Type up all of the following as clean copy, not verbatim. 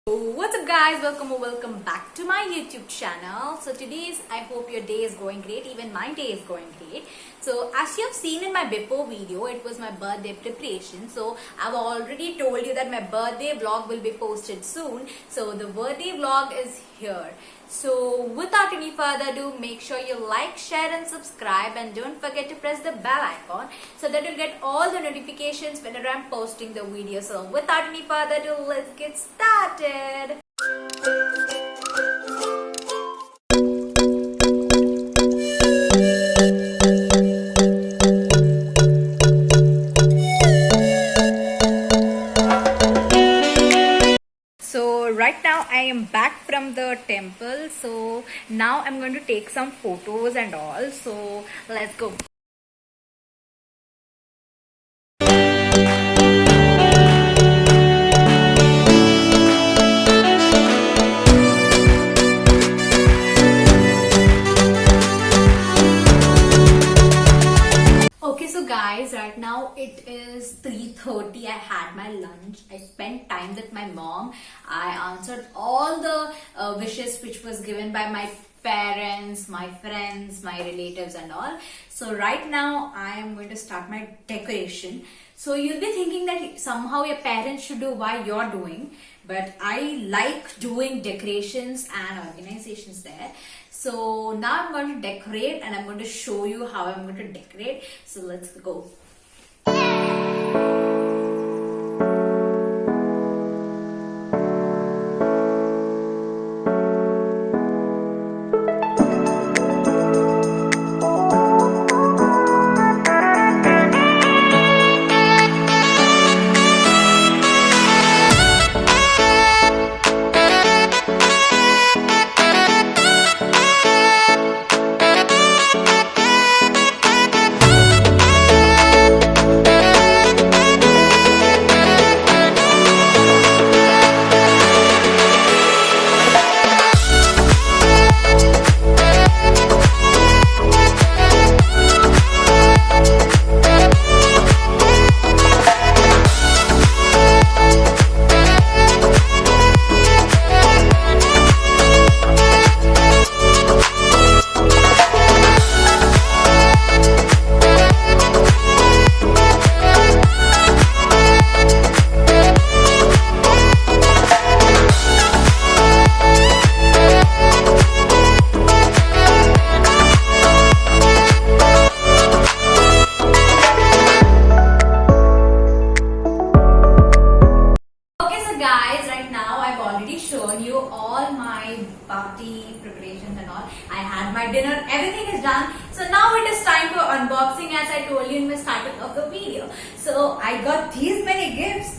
What's up guys, welcome back to my YouTube channel. So today's, I hope your day is going great. Even my day is going great. So as you have seen in my before video, it was my birthday preparation. So I've already told you that my birthday vlog will be posted soon. So the birthday vlog is here. So without any further ado, make sure you like, share and subscribe, and don't forget to press the bell icon so that you'll get all the notifications whenever I'm posting the video. So without any further ado, let's get started. Right now I am back from the temple, so now I'm going to take some photos and all, so let's go. Guys, right now it is 3:30. I had my lunch. I spent time with my mom. I answered all the wishes which was given by my parents, my friends, my relatives and all. So right now I am going to start my decoration. So you'll be thinking that somehow your parents should do why you're doing, but I like doing decorations and organizations there. So now I'm going to decorate and I'm going to show you how I'm going to decorate. So let's go. Party preparations and all. I had my dinner, everything is done. So now it is time for unboxing, as I told you in the starting of the video. So I got these many gifts.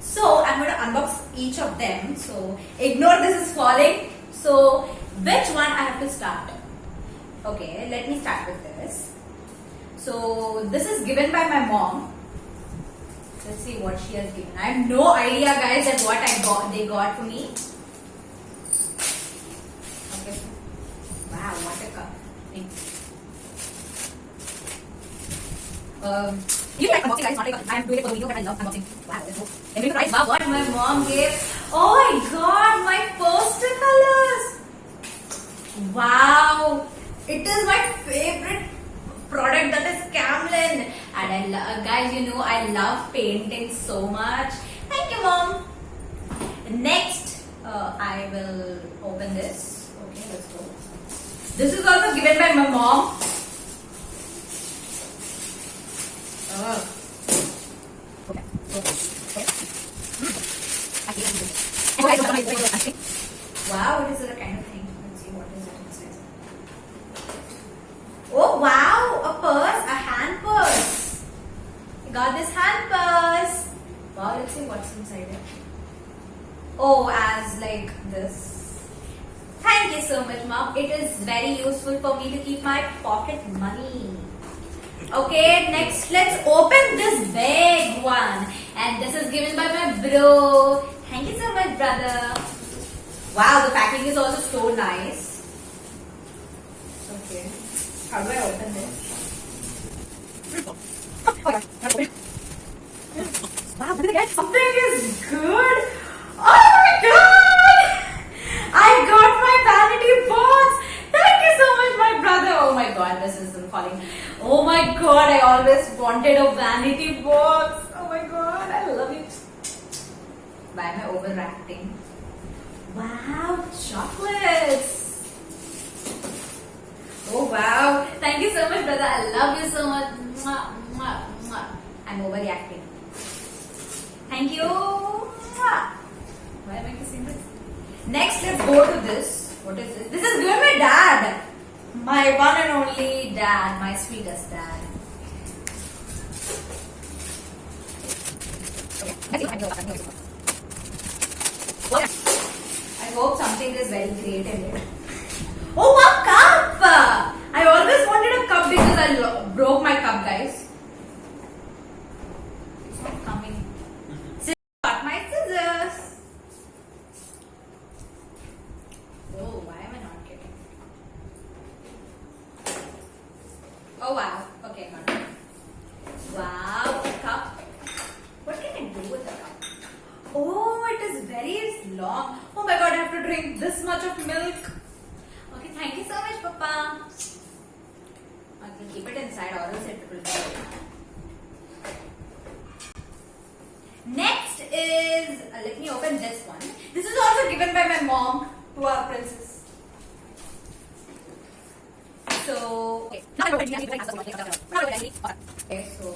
So I'm going to unbox each of them. So ignore this is falling. So which one I have to start? Okay, let me start with this. So this is given by my mom. Let's see what she has given. I have no idea guys that what they got for me. Wow, what a cup. You like unboxing guys, not like I am doing it for the video, but I love unboxing. Wow, let's go. Let me try what my mom gave. Oh my god, my poster colors. Wow, it is my favorite product, that is Camlin. And guys, you know I love painting so much. Thank you mom. Next, I will open this. Okay, let's go. This is also given by my mom. Wow, what is it a kind of thing? Let's see what is it inside. Oh wow, a purse, a hand purse. I got this hand purse. Wow, let's see what's inside it. Oh, as like this. Thank you so much mom. It is very useful for me to keep my pocket money. Okay, next let's open this big one. And this is given by my bro. Thank you so much brother. Wow, the packing is also so nice. Okay, how do I open this? Oh my god. Wow, something is good. Oh my god. overacting. Wow, chocolates. Oh wow. Thank you so much, brother. I love you so much. Mwah, mwah, mwah. I'm overreacting. Thank you. Mwah. Why am I kissing this? Next, let's go to this. What is this? This is given by dad. My one and only dad. My sweetest dad. I hope something is very great in it. Oh, a cup! I always wanted a cup because I broke my cup, guys. It's not coming. Cut my scissors. Oh, why am I not getting? Oh wow. Okay, got it. Wow, a cup. What can I do with the cup? Oh, it is very long. Oh my god, I have to drink this much of milk. Okay, thank you so much, Papa. I can keep it inside or else it will break. Next is, let me open this one. This is also given by my mom to our princess. So, okay. Okay, so.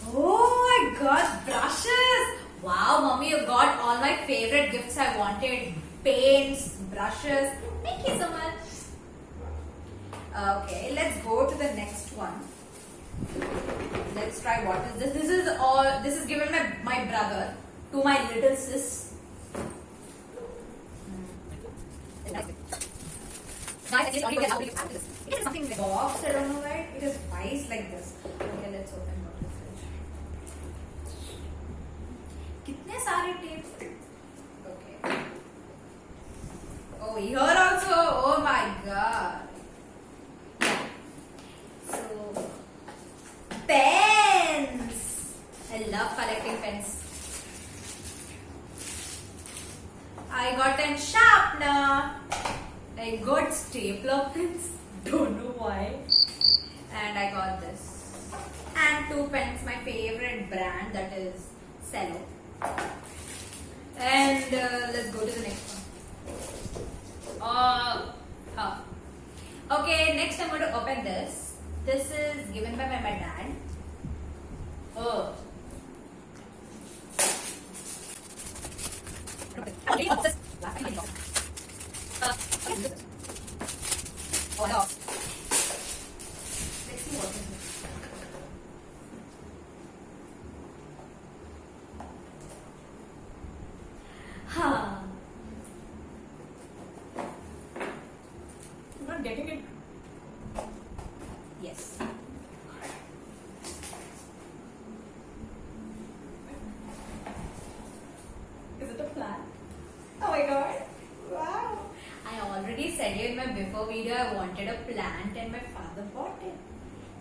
Oh, I got brushes. Wow, mommy, you got all my favorite gifts I wanted. Paints, brushes. Thank you so much. Okay, let's go to the next one. Let's try what is this. This is given by my brother to my little sis. It is something in the box, I don't know why. It is nice like this. Okay, let's open what is it. Kitne sare tape? Okay. Oh, here also. Oh my god. So, pens. I love collecting pens. I got a sharpener. I got stapler pens. Don't know why. And I got this. And 2 pens, my favorite brand, that is Cello. And let's go to the next one. Okay, next I'm going to open this. This is given by my dad. Oh. Oh no. Let's see what is it. Huh. I'm not getting it. Yes. Is it a plant? Oh my god. Wow. I already said in my before video I wanted a plant and my father bought it.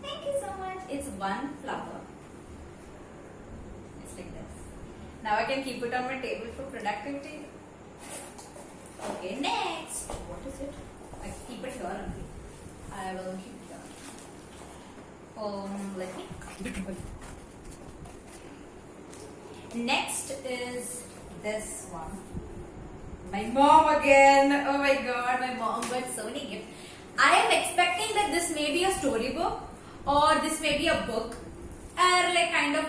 Thank you so much. It's one flower. It's like this. Now I can keep it on my table for productivity. Okay, next. What is it? I keep it here only. I will keep it here. Let me keep it here. Next is this one. My mom again. Oh my god, my mom got so many gifts. I am expecting that this may be a storybook or this may be a book or like kind of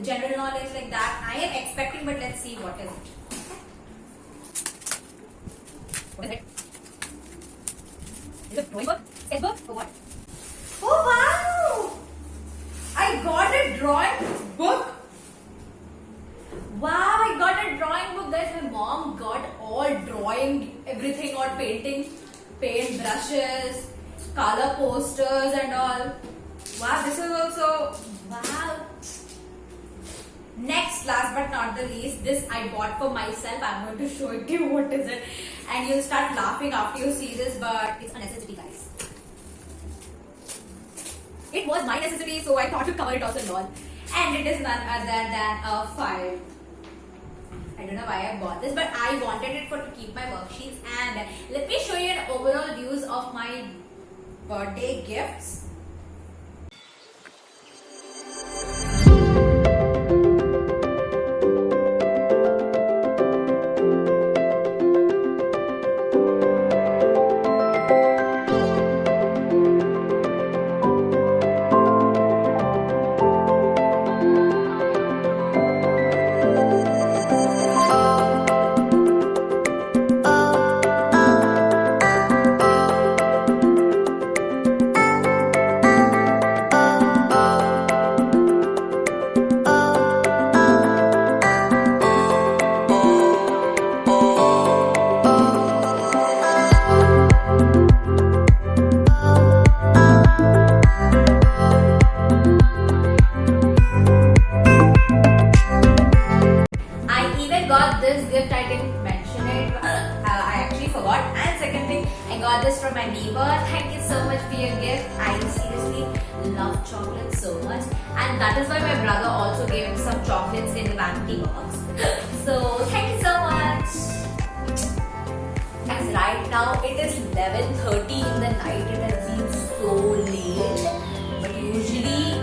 general knowledge like that. I am expecting, but let's see what is it. What is it? Is it a drawing book? Sketchbook or what? Oh wow! I got a drawing book. Wow, I got a drawing book, guys. My mom got all drawing, everything, or painting, paint brushes, color posters and all. Wow, this is also, wow. Next, last but not the least, this I bought for myself. I'm going to show it to you what is it. And you'll start laughing after you see this, but it's a necessity, guys. It was my necessity, so I thought to cover it also and all. And it is none other than a file. I don't know why I bought this, but I wanted it to keep my worksheets. And let me show you an overall views of my birthday gifts. gift I didn't mention it. I actually forgot. And second thing, I got this from my neighbor. Thank you so much for your gift. I seriously love chocolate so much, and that is why my brother also gave him some chocolates in the Vanity box. So thank you so much. Guys, right now it is 11:30 in the night. It has been so late, but usually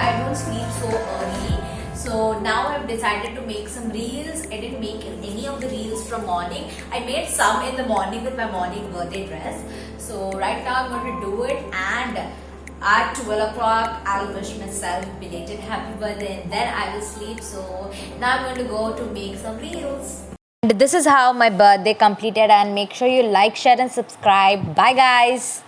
I don't sleep so early. So now I've decided to make some reels. I didn't make any of the reels from morning. I made some in the morning with my morning birthday dress. So right now I'm going to do it, and at 12 o'clock I'll wish myself belated happy birthday, and then I will sleep. So now I'm going to go to make some reels. And this is how my birthday completed, and make sure you like, share and subscribe. Bye guys.